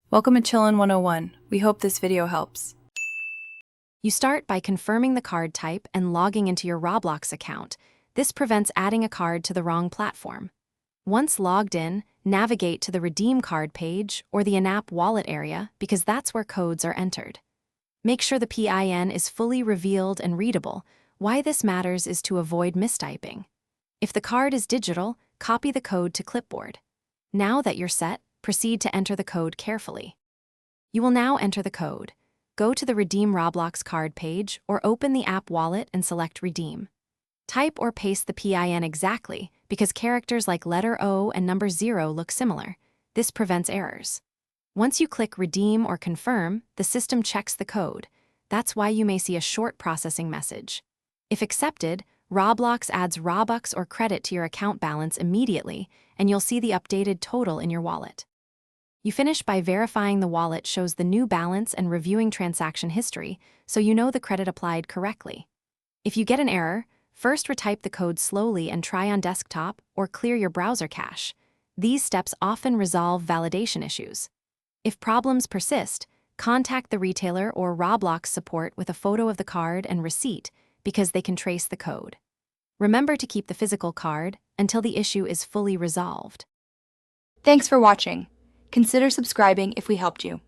Welcome to Chillin' 101. We hope this video helps. You start by confirming the card type and logging into your Roblox account. This prevents adding a card to the wrong platform. Once logged in, navigate to the Redeem Card page or the in-app wallet area because that's where codes are entered. Make sure the PIN is fully revealed and readable. Why this matters is to avoid mistyping. If the card is digital, copy the code to clipboard. Now that you're set, proceed to enter the code carefully. You will now enter the code. Go to the Redeem Roblox card page or open the app wallet and select Redeem. Type or paste the PIN exactly because characters like letter O and number 0 look similar. This prevents errors. Once you click Redeem or Confirm, the system checks the code. That's why you may see a short processing message. If accepted, Roblox adds Robux or credit to your account balance immediately, and you'll see the updated total in your wallet. You finish by verifying the wallet shows the new balance and reviewing transaction history, so you know the credit applied correctly. If you get an error, first retype the code slowly and try on desktop or clear your browser cache. These steps often resolve validation issues. If problems persist, contact the retailer or Roblox support with a photo of the card and receipt because they can trace the code. Remember to keep the physical card until the issue is fully resolved. Thanks for watching. Consider subscribing if we helped you.